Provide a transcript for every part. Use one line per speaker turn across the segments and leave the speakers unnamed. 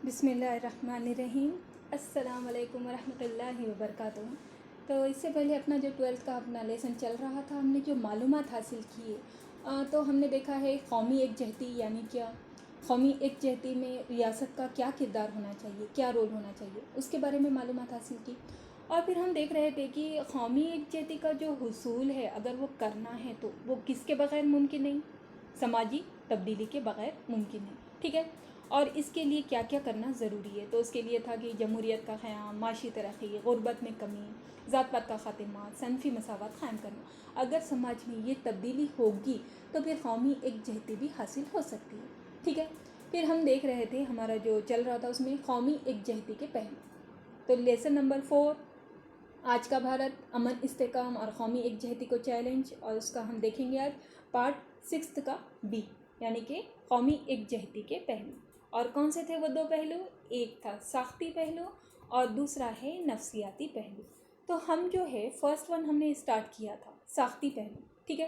بسم اللہ الرحمن الرحیم۔ السلام علیکم ورحمۃ اللہ وبرکاتہ۔ تو اس سے پہلے اپنا جو 12th کا اپنا لیسن چل رہا تھا، ہم نے جو معلومات حاصل کی تو ہم نے دیکھا ہے قومی یکجہتی یعنی کیا، قومی یکجہتی میں ریاست کا کیا کردار ہونا چاہیے، کیا رول ہونا چاہیے، اس کے بارے میں معلومات حاصل کی۔ اور پھر ہم دیکھ رہے تھے کہ قومی یکجہتی کا جو حصول ہے اگر وہ کرنا ہے تو وہ کس کے بغیر ممکن نہیں، سماجی تبدیلی کے بغیر ممکن ہے، ٹھیک ہے۔ اور اس کے لیے کیا کیا کرنا ضروری ہے، تو اس کے لیے تھا کہ جمہوریت کا قیام، معاشی ترقی، غربت میں کمی، ذات پات کا خاتمہ، صنفی مساوات قائم کرنا۔ اگر سماج میں یہ تبدیلی ہوگی تو پھر قومی یکجہتی بھی حاصل ہو سکتی ہے، ٹھیک ہے۔ پھر ہم دیکھ رہے تھے ہمارا جو چل رہا تھا اس میں قومی یکجہتی کے پہلو، تو لیسن نمبر 4 آج کا بھارت، امن استحکام اور قومی یکجہتی کو چیلنج، اور اس کا ہم دیکھیں گے آج پارٹ 6 کا بی، یعنی کہ قومی یکجہتی کے پہلو۔ اور کون سے تھے وہ دو پہلو، ایک تھا ساختی پہلو اور دوسرا ہے نفسیاتی پہلو۔ تو ہم جو ہے فرسٹ ون ہم نے اسٹارٹ کیا تھا ساختی پہلو، ٹھیک ہے۔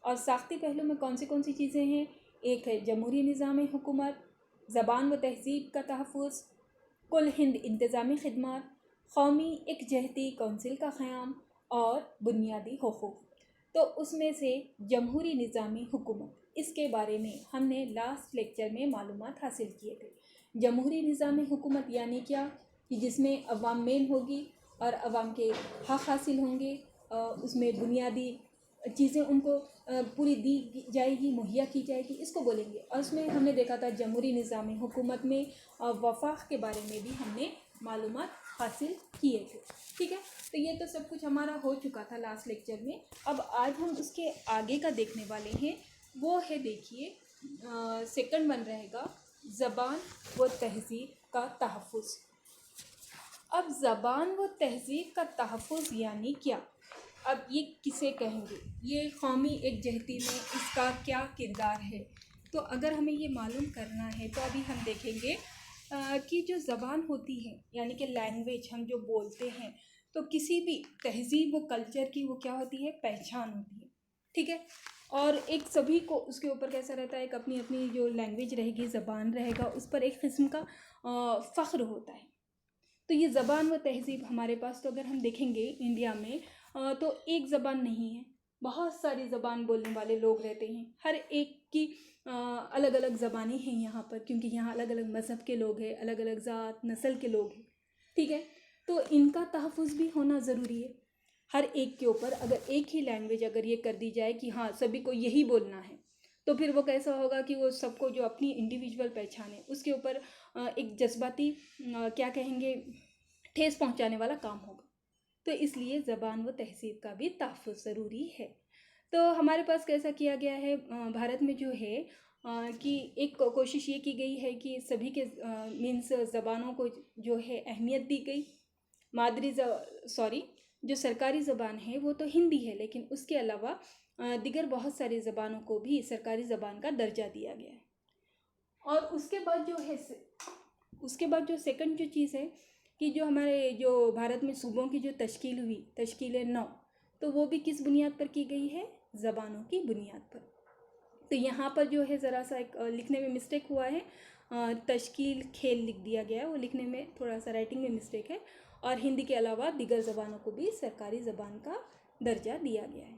اور ساختی پہلو میں کون سی چیزیں ہیں، ایک ہے جمہوری نظام حکومت، زبان و تہذیب کا تحفظ، کل ہند انتظامی خدمات، قومی یکجہتی کونسل کا قیام اور بنیادی حقوق۔ تو اس میں سے جمہوری نظامی حکومت، اس کے بارے میں ہم نے لاسٹ لیکچر میں معلومات حاصل کیے تھے۔ جمہوری نظامی حکومت یعنی کیا، کہ جس میں عوام مین ہوگی اور عوام کے حق حاصل ہوں گے، اس میں بنیادی چیزیں ان کو پوری دی جائے گی، مہیا کی جائے گی، اس کو بولیں گے۔ اور اس میں ہم نے دیکھا تھا جمہوری نظامی حکومت میں وفاق کے بارے میں بھی ہم نے معلومات حاصل کیے تھے، ٹھیک ہے۔ تو یہ تو سب کچھ ہمارا ہو چکا تھا لاسٹ لیکچر میں۔ اب آج ہم اس کے آگے کا دیکھنے والے ہیں، وہ ہے دیکھیے سیکنڈ ون رہے گا زبان و تہذیب کا تحفظ۔ اب زبان و تہذیب کا تحفظ یعنی کیا، اب یہ کسے کہیں گے، یہ قومی یکجہتی میں اس کا کیا کردار ہے۔ تو اگر ہمیں یہ معلوم کرنا ہے تو ابھی ہم دیکھیں گے کہ جو زبان ہوتی ہے یعنی کہ لینگویج ہم جو بولتے ہیں، تو کسی بھی تہذیب و کلچر کی وہ کیا ہوتی ہے، پہچان ہوتی ہے، ٹھیک ہے۔ اور ایک سبھی کو اس کے اوپر کیسا رہتا ہے، ایک اپنی اپنی جو لینگویج رہے گی، زبان رہے گا، اس پر ایک قسم کا فخر ہوتا ہے۔ تو یہ زبان و تہذیب ہمارے پاس، تو اگر ہم دیکھیں گے انڈیا میں تو ایک زبان نہیں ہے، بہت ساری زبان بولنے والے لوگ رہتے ہیں، ہر ایک کی الگ الگ زبانیں ہیں یہاں پر، کیونکہ یہاں الگ الگ مذہب کے لوگ ہیں، الگ الگ ذات نسل کے لوگ ہیں، ٹھیک ہے۔ تو ان کا تحفظ بھی ہونا ضروری ہے۔ ہر ایک کے اوپر اگر ایک ہی لینگویج اگر یہ کر دی جائے کہ ہاں سبھی کو یہی بولنا ہے، تو پھر وہ کیسا ہوگا کہ وہ سب کو جو اپنی انڈیویجول پہچان ہے اس کے اوپر ایک جذباتی کیا کہیں گے، ٹھیس پہنچانے والا کام ہوگا۔ تو اس لیے زبان و تہذیب کا بھی تحفظ ضروری ہے۔ تو ہمارے پاس کیسا کیا گیا ہے بھارت میں جو ہے کہ ایک کوشش یہ کی گئی ہے کہ سبھی کے مینس زبانوں کو جو ہے اہمیت دی گئی۔ جو سرکاری زبان ہے وہ تو ہندی ہے، لیکن اس کے علاوہ دیگر بہت ساری زبانوں کو بھی سرکاری زبان کا درجہ دیا گیا ہے۔ اور اس کے بعد جو سیکنڈ جو چیز ہے کہ جو ہمارے جو بھارت میں صوبوں کی جو تشکیل ہوئی، تشکیل 9، تو وہ بھی کس بنیاد پر کی گئی ہے، زبانوں کی بنیاد پر۔ تو یہاں پر جو ہے ذرا سا ایک لکھنے میں مسٹیک ہوا ہے، تشکیل کھیل لکھ دیا گیا ہے، وہ لکھنے میں تھوڑا سا رائٹنگ میں مسٹیک ہے، اور ہندی کے علاوہ دیگر زبانوں کو بھی سرکاری زبان کا درجہ دیا گیا ہے۔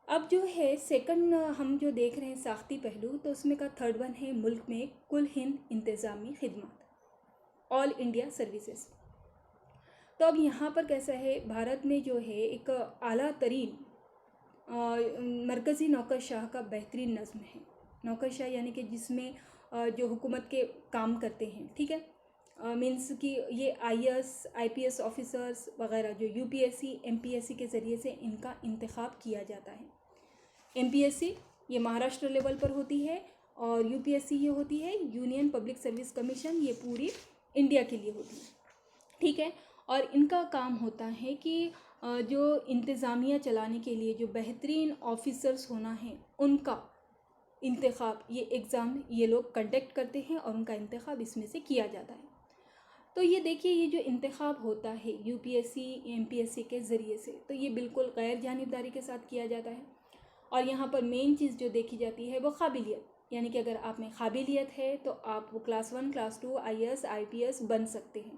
اب جو ہے سیکنڈ ہم جو دیکھ رہے ہیں ساختی پہلو، تو اس میں کا تھرڈ ون ہے ملک میں کل ہند انتظامی خدمات، آل انڈیا سروسز۔ تو اب یہاں پر کیسا ہے، بھارت میں جو ہے ایک اعلیٰ ترین مرکزی نوکر شاہ کا بہترین نظم ہے۔ نوکر شاہ یعنی کہ جس میں جو حکومت کے کام کرتے ہیں، ٹھیک ہے، مینس کہ یہ IAS IPS آفیسرز وغیرہ جو UPSC MPSC کے ذریعے سے ان کا انتخاب کیا جاتا ہے۔ MPSC یہ مہاراشٹر لیول پر ہوتی ہے، اور UPSC یہ ہوتی ہے یونین پبلک سروس کمیشن، یہ پوری انڈیا کے لیے ہوتی ہے، ٹھیک ہے۔ اور ان کا کام ہوتا ہے کہ جو انتظامیہ چلانے کے لیے جو بہترین آفیسرز ہونا ہے ان کا انتخاب، یہ ایگزام یہ لوگ کنڈکٹ کرتے ہیں اور ان کا انتخاب اس میں سے کیا جاتا ہے۔ تو یہ دیکھیے یہ جو انتخاب ہوتا ہے UPSC MPSC کے ذریعے سے، تو یہ بالکل غیر جانبداری کے ساتھ کیا جاتا ہے، اور یہاں پر مین چیز جو دیکھی جاتی ہے وہ قابلیت، یعنی کہ اگر آپ میں قابلیت ہے تو آپ وہ کلاس 1 کلاس 2 IAS IPS بن سکتے ہیں،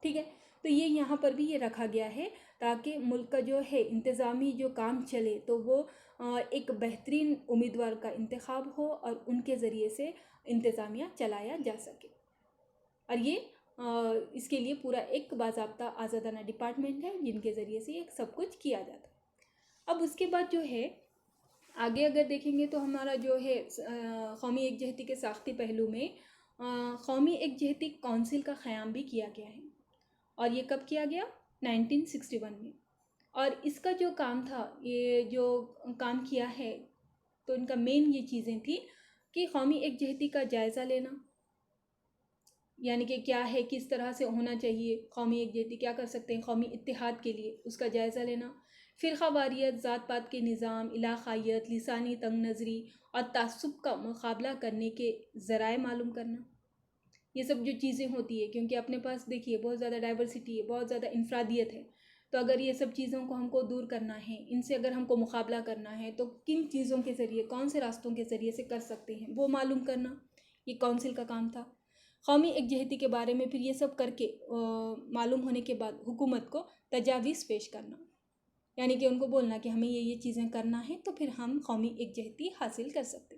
ٹھیک ہے. تو یہ یہاں پر بھی یہ رکھا گیا ہے تاکہ ملک کا جو ہے انتظامی جو کام چلے تو وہ ایک بہترین امیدوار کا انتخاب ہو اور ان کے ذریعے سے انتظامیہ چلایا جا سکے. اور یہ اس کے لیے پورا ایک باضابطہ آزادانہ ڈپارٹمنٹ ہے جن کے ذریعے سے یہ سب کچھ کیا جاتا ہے. اب اس کے بعد جو ہے آگے اگر دیکھیں گے تو ہمارا جو ہے قومی یکجہتی کے ساختی پہلو میں قومی یکجہتی کونسل کا قیام بھی کیا گیا ہے. اور یہ کب کیا گیا؟ 1961 میں. اور اس کا جو کام تھا، یہ جو کام کیا ہے تو ان کا مین یہ چیزیں تھیں کہ قومی یکجہتی کا جائزہ لینا، یعنی کہ کیا ہے، کس طرح سے ہونا چاہیے، قومی یکجہتی کیا کر سکتے ہیں قومی اتحاد کے لیے، اس کا جائزہ لینا. فرقہ واریت، ذات پات کے نظام، علاقائیت، لسانی تنگ نظری اور تعصب کا مقابلہ کرنے کے ذرائع معلوم کرنا. یہ سب جو چیزیں ہوتی ہے، کیونکہ اپنے پاس دیکھیے بہت زیادہ ڈائیورسٹی ہے، بہت زیادہ انفرادیت ہے، تو اگر یہ سب چیزوں کو ہم کو دور کرنا ہے، ان سے اگر ہم کو مقابلہ کرنا ہے تو کن چیزوں کے ذریعے، کون سے راستوں کے ذریعے سے کر سکتے ہیں، وہ معلوم کرنا یہ کونسل کا کام تھا. قومی یکجہتی کے بارے میں پھر یہ سب کر کے معلوم ہونے کے بعد حکومت کو تجاویز پیش کرنا، یعنی کہ ان کو بولنا کہ ہمیں یہ چیزیں کرنا ہے تو پھر ہم قومی یکجہتی حاصل کر سکتے.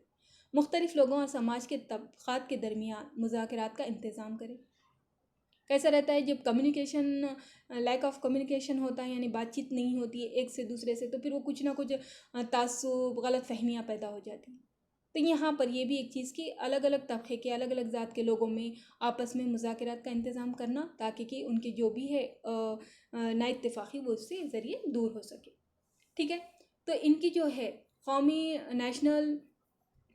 مختلف لوگوں اور سماج کے طبقات کے درمیان مذاکرات کا انتظام کرے. کیسا رہتا ہے جب کمیونیکیشن، لیک آف کمیونیکیشن ہوتا ہے، یعنی بات چیت نہیں ہوتی ہے ایک سے دوسرے سے، تو پھر وہ کچھ نہ کچھ تعصب، غلط فہمیاں پیدا ہو جاتی ہیں. تو یہاں پر یہ بھی ایک چیز کہ الگ الگ طبقے کے، الگ الگ ذات کے لوگوں میں آپس میں مذاکرات کا انتظام کرنا تاکہ کہ ان کی جو بھی ہے نا اتفاقی وہ اس سے ذریعے دور ہو سکے. ٹھیک ہے. تو ان کی جو ہے قومی نیشنل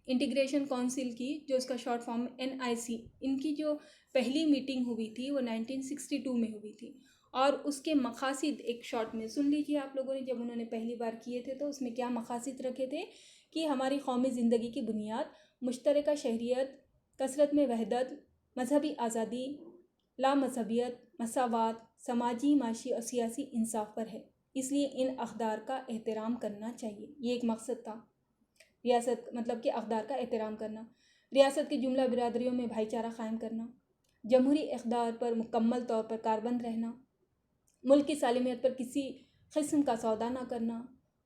انٹیگریشن کونسل کی، جو اس کا شارٹ فارم NIC، ان کی جو پہلی میٹنگ ہوئی تھی وہ 1962 میں ہوئی تھی. اور اس کے مقاصد ایک شارٹ میں سن لیجیے آپ لوگوں نے. جب انہوں نے پہلی بار کیے تھے تو اس میں کیا مقاصد رکھے تھے کہ ہماری قومی زندگی کی بنیاد مشترکہ شہریت، کثرت میں وحدت، مذہبی آزادی، لامذہبیت، مساوات، سماجی، معاشی اور سیاسی انصاف پر ہے، اس لیے ان اقدار کا احترام کرنا چاہیے. یہ ایک مقصد تھا. ریاست مطلب کہ اقدار کا احترام کرنا، ریاست کی جملہ برادریوں میں بھائی چارہ قائم کرنا، جمہوری اقدار پر مکمل طور پر کاربند رہنا، ملک کی سالمیت پر کسی قسم کا سودا نہ کرنا،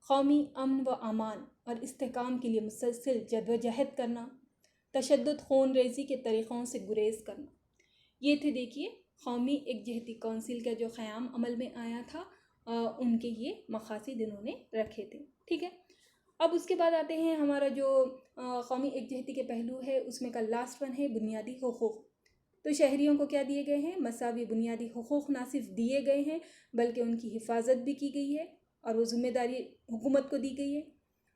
قومی امن و امان اور استحکام کے لیے مسلسل جدوجہد کرنا، تشدد، خون ریزی کے طریقوں سے گریز کرنا. یہ تھے دیکھیے قومی یکجہتی کونسل کا جو قیام عمل میں آیا تھا، ان کے یہ مقاصد انہوں نے رکھے تھے. ٹھیک ہے. اب اس کے بعد آتے ہیں ہمارا جو قومی یکجہتی کے پہلو ہے، اس میں کا لاسٹ ون ہے بنیادی حقوق. تو شہریوں کو کیا دیے گئے ہیں؟ مساوی بنیادی حقوق نہ صرف دیے گئے ہیں بلکہ ان کی حفاظت بھی کی گئی ہے اور وہ ذمہ داری حکومت کو دی گئی ہے.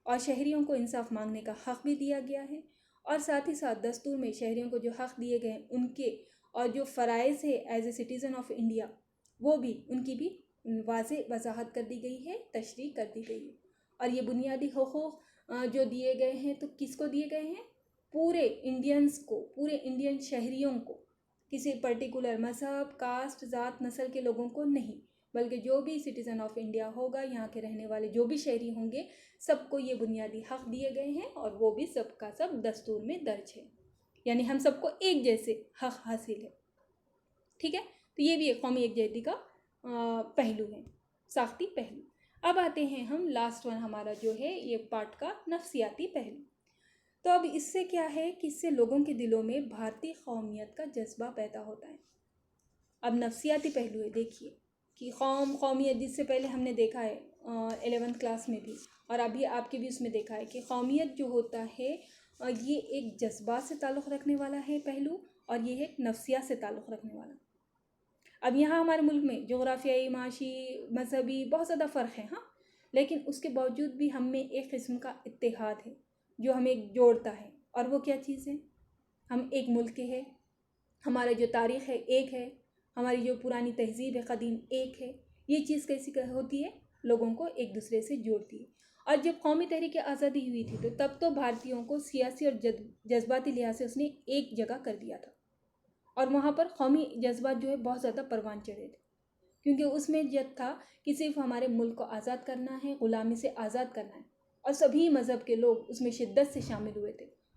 اور شہریوں کو انصاف مانگنے کا حق بھی دیا گیا ہے. اور ساتھ ہی ساتھ دستور میں شہریوں کو جو حق دیے گئے ہیں ان کے اور جو فرائض ہے as a citizen of India, وہ بھی ان کی بھی واضح وضاحت کر دی گئی ہے، تشریح کر دی گئی ہے. اور یہ بنیادی حقوق جو دیے گئے ہیں تو کس کو دیے گئے ہیں؟ پورے انڈینز کو، پورے انڈین شہریوں کو، کسی پرٹیکولر مذہب، کاسٹ، ذات، نسل کے لوگوں کو نہیں، بلکہ جو بھی سٹیزن آف انڈیا ہوگا، یہاں کے رہنے والے جو بھی شہری ہوں گے، سب کو یہ بنیادی حق دیے گئے ہیں اور وہ بھی سب کا سب دستور میں درج ہے. یعنی ہم سب کو ایک جیسے حق حاصل ہے. ٹھیک ہے. تو یہ بھی ایک قومی یکجہتی کا پہلو ہے، ساختی پہلو. اب آتے ہیں ہم لاسٹ ون ہمارا جو ہے یہ پارٹ کا نفسیاتی پہلو. تو اب اس سے کیا ہے کہ اس سے لوگوں کے دلوں میں بھارتی قومیت کا جذبہ پیدا ہوتا ہے. اب نفسیاتی پہلو ہے، دیکھیے کہ قومیت، جس سے پہلے ہم نے دیکھا ہے 11th کلاس میں بھی اور ابھی آپ کے بھی اس میں دیکھا ہے کہ قومیت جو ہوتا ہے یہ ایک جذبات سے تعلق رکھنے والا ہے پہلو، اور یہ ایک نفسیات سے تعلق رکھنے والا. اب یہاں ہمارے ملک میں جغرافیائی، معاشی، مذہبی بہت زیادہ فرق ہے، ہاں، لیکن اس کے باوجود بھی ہم میں ایک قسم کا اتحاد ہے جو ہمیں جوڑتا ہے. اور وہ کیا چیز ہے؟ ہم ایک ملک کے ہیں، ہمارا جو تاریخ ہے ایک ہے، ہماری جو پرانی تہذیب ہے قدیم ایک ہے. یہ چیز کیسی ہوتی ہے؟ لوگوں کو ایک دوسرے سے جوڑتی ہے. اور جب قومی تحریک آزادی ہوئی تھی تو تب تو بھارتیوں کو سیاسی اور جذباتی لحاظ سے اس نے ایک جگہ کر دیا تھا، اور وہاں پر قومی جذبات جو ہے بہت زیادہ پروان چڑھے تھے، کیونکہ اس میں یہ تھا کہ صرف ہمارے ملک کو آزاد کرنا ہے، غلامی سے آزاد کرنا ہے. اور سبھی مذہب کے لوگ اس میں شدت سے شامل ہوئے تھے